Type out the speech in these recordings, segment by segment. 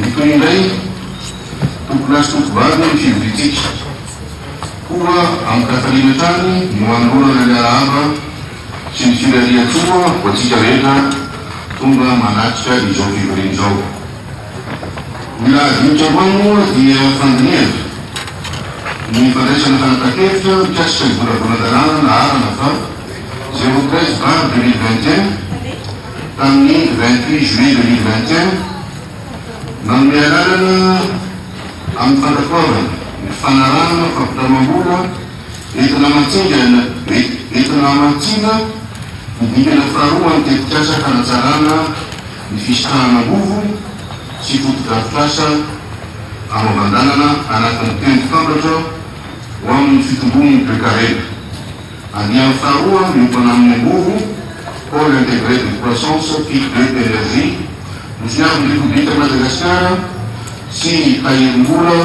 Toy indray tompon'azy tompobary ny fivoritsika koa amin'ny katarina trany no anoloana ny arahaba sy ny firarian-tsoa ho atsika rehetra tonga manatrika izao fivoriana izao. Mila adinitra avao moa dia fandiniana ny fandraisana fanapahan-kevitra mikasika ny volavoladarana na arana fa 03/2021 tamin'ny 28 juillet 2021 nanome alalana amin'ny fandrakoavana ny fanarahana fampitamam-bola entina amantsina midikana faharoa amin'ny tetikasa fanatsarana ny fisitahana-bovo sy fotodrafitrasa amavan-dalana anatin'ny teny fantatra ho amin'ny fitombon'ny precarena. Andian'ny faharoa miompana amin'ny bovo pôle intégré de croissance pic de énergie Nosy République Madagascar sy tahirim-bola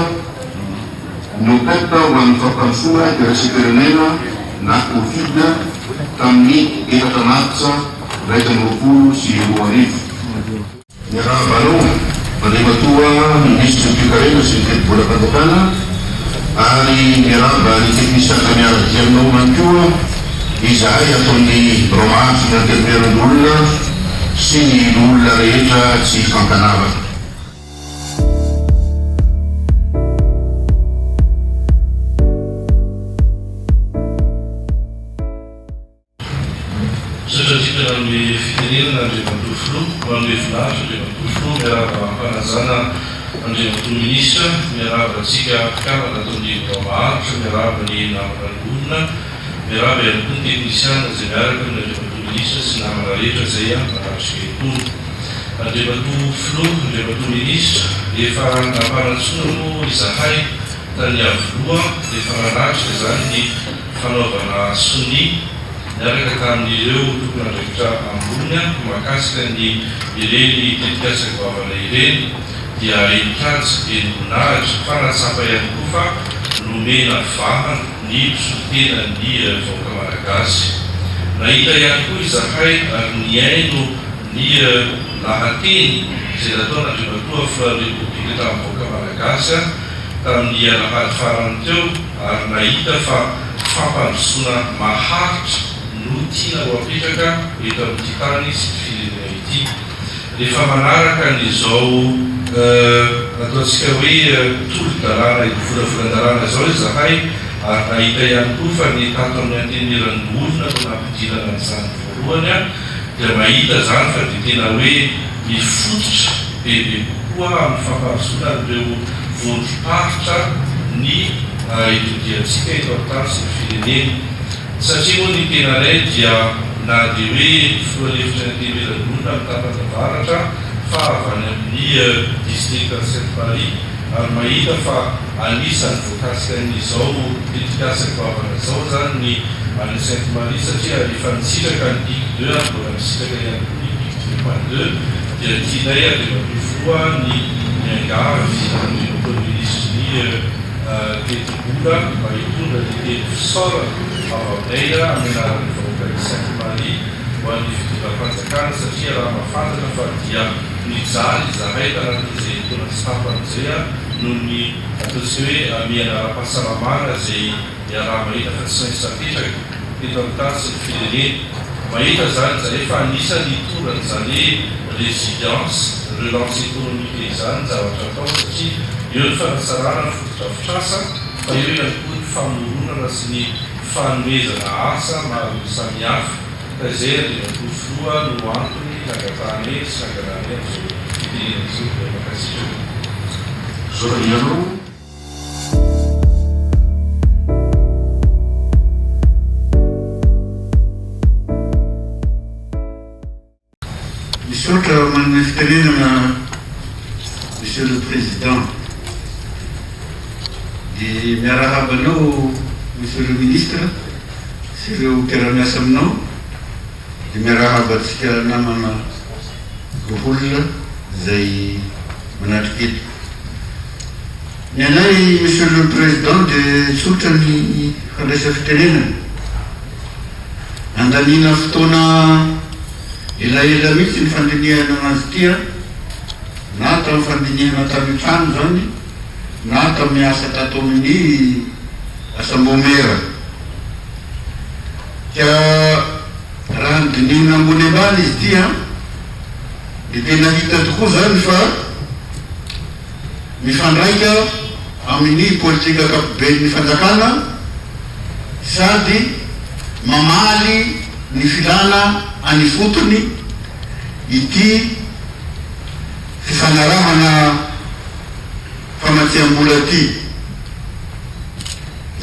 niopeta ho amin'ny fampandrosoana iraisam-pirenena na Covid tamin'ny 4 martsa 2020. Ny raha baloha mandrematoa ministre Picarena sy ny teti-bola-panjakana ary miaraba ny teknisiana miaraky aminao ihany koa izahay ataon'ny romansy ny anterimerin'olona sy ny olona rehetra tsy fankanavana. Satratika amin'ny fitenenana Andriamatoa Filoha, manome finaritra Andriamatoa Filoha miaraba ampanazana Andriamatoa Minisitra, miaraba antsika mpikambana ataon'ny maharitra, miaraba ny namana ny olona, miaraba ihany koa ny teknisiana izay miaraka amin'ny Andriamatoa Minisitra sy namana rehetra izay manatrika etony. Andriamatoa Filoha, Andriamatoa Minisitra, efa nampanantsoana moa izahay tany avoaloha, efa nanatrika izany ny fanaovana soni miaraka tamin'ireo tompon'andraikitra ambony mahakasika ny ireny tetikasa goavana ireny dia enikajy enivoninahitra fanatsapa ihany koa fa nomena vahana ny mpisotena ny vahoaka malagasy. Nahita ihany koa izahay ary niaino ny lahateny izay nataon'Andriamatoa Filoha Republika tamin'ny vahoaka malagasy tamin'ny alahady farany teo ary nahita fa fampandrosoana maharitra no tiana ho apetraka eto amin'ity tany sy firenena ity. Rehefa manaraka n'izao ataontsika hoe tolo-dalàna volavolan-dalàna izao izahay ary nahita ihany koa fa ny tato amin'ny anteneran'ny olona no nampidinana n'izany voalohany dia mahita zany fa dia tena hoe mifototra bebe kokoa amin'ny fampandrosoana ireo vondrom-paritra ny itodiantsika eto amin'ny tany sy ny firenena. Satria moa ny tenanay dia na dia hoe filohalefitra ny anteneran'olona amin'ny tapany avaratra fa avy any amin'ny district Sainte-Marie ary mahita fa anisan'ny voakasika n'izao tetikasa goavana izao zany ny any Sainte-Marie satria efa nisitraka ny pic 2 mbola misitraka ihany koa ny pic 2.2 dia tianay Andriamatoa Filoha ny miangavy Andriamatoa Minisitra ny teti-bola mba hitondra ny teny fisaorana ao aminay amin'ny anaran'ny vahoaka ny Sainte-Marie ho an'ny fitondram-panjakana satria raha mahafantatra fa dia nijaly izahay tanatin'izay taona tsy tampan'izay noho ny ataontsika hoe mianara-pahasalamana izay raha mahita fa tsy maintsy tapetraka eto amin'ny tany sy ny firenena. Mahita zany izay fa anisany hitorana izany hoe résilience relance économique izany zavatra atao satria eo ny fanatsarana ny fotodrafitrasa fa eo ihany koa ny famoronana sy ny fanomezana asa maro samihafa ka izay Andriamatoa Filoha no antony nangatany sy nangalany amin'izao fitenenana izao dia makasitraka. Misaotra manome fitenenana Monsieur le Président dia miarahaba anao Monsieur le Ministre sy ireo mpiara-miasa aminao dia miarahaba antsika namana olona izay manatrika eto. Ny anay Monsieur le Président dia tsotra ny fandraisa fitenenana andaniana fotoana elaela mihitsy ny fandinihana anazy ity na tamin'ny fandinihana tamin'ny trano zany na tamin'ny asa tato amin'ny asambomera ka raha nydinihina ambony ambany izy ty de tena hita tokoa zany fa mifandraika amin'ny politika akapoben'ny fanjakana sady mamaly ny filana any fotony ity fifanarahana famatsiam-bola ty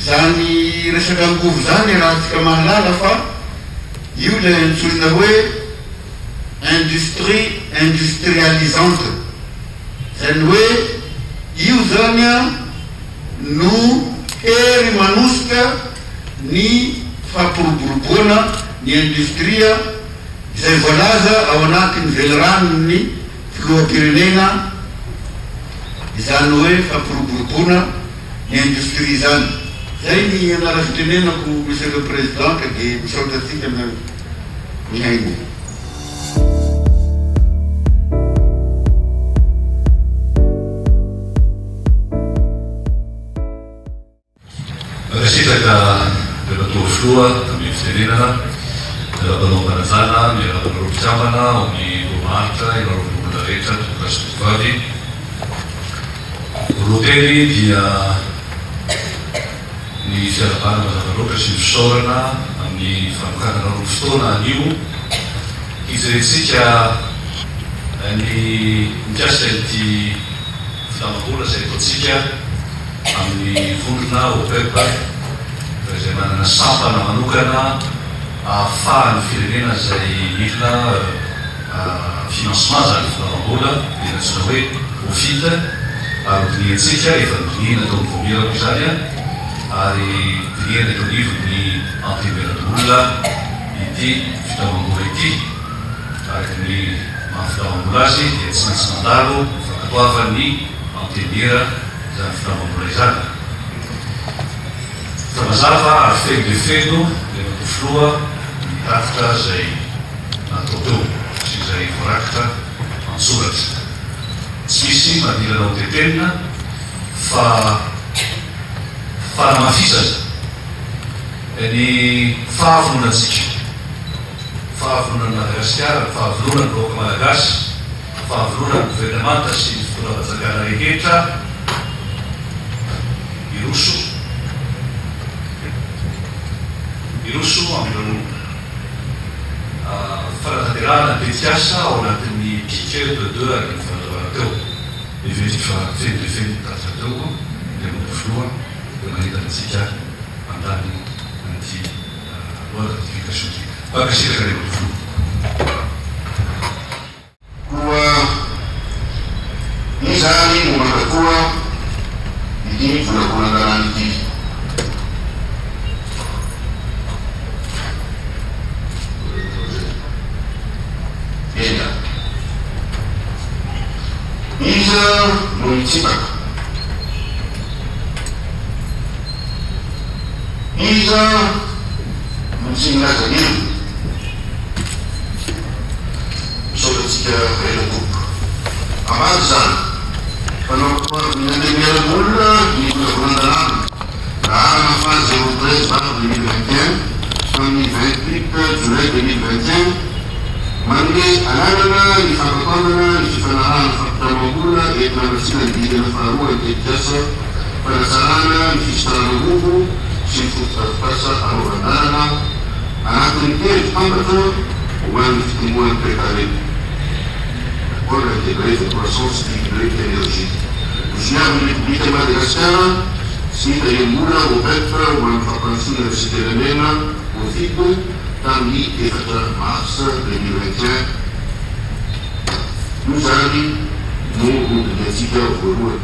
zany resaka angovo zany raha tsika mahalala fa io le antsoina hoe industrie industrialisante zany hoe io zany no hery manosika ny fampiroboroboana ny industria izay voalaza ao anatin'ny veleranony filoham-pirenena izany hoe fampiroboroboana ny industrie zany zay ny anara fitenenako monsieur le président ka de misaotratsika mihainy Resitaka levatovy filoha tamin'ny fitenenana miara-panao mpanajana miara-panao mpitiavana amin'ny lomaharitra iararovin'ny olona rehetra tokasy tovavy voloteny dia ny fiarabana mazava-loatra sy ny fisaorana amin'ny famokarana roa fotoana anio ijeretsika ny mikasika ity fitamabola zay ataotsika amin'ny volona OPEP izay manana sampana manokana ahafahan'ny firenena zay milina financement zany fitamabola dia natsona hoe profit ary diniantsika efa dinihana tao mivoamirako zany ary dinihana eto anivony ampimeran'olona ity fitamambola ity ary ny mahafitamambola azy dia tsy maintsy mandalo fakatoavan'ny ampimera zany fitamambola izany fa mazava ary feno de feno le matofoloha mitatitra zay natao teo sy zay voarakitra antsoratra tsy misy mandilanao tetenina fa fanamafisana ny fahavononantsika fahavononana Madagasikara fahavononana vahoaka malagasy fahavononana gouvernemanta sy ny fotoram-panjakana rehetra iroso amin'ireo fanatanterahana petiasa ao anatin'ny piqueur de deux ary ny fanazavana teo evety fa feno de feno tatitra teo le matofoloha de mahitanatsika andany anty loi de ratification ty fakasitaka le matofoloha koa izany momaka koa ity volakolangarany ity ena iza no mitsipaka iza no tsy milazan'ino misaotratsika elakopo amaty zany fanao miandemeran'olona ny volakolan-dalàna raha nafazy 013 mars 2021 amin'ny 28 juillet 2021 manome anarana ny fampakonana ny fifanarahana fampitamam-bola entina ratsina ny didina faharoa ny tetikasa fanasarana ny fisitaragn'angovo sy ny fototrafipasa anaovan-dalana anatin'ny telo mpambatra ho an'ny fitomoan'ny précaré pour l'intégrer de croissance hydrique et énergétique. Nous avons une République de Madagascar, si nous avons OPEP, ou une fabrication de la au FIP, dans le 4 mars 2021, nous avons nous,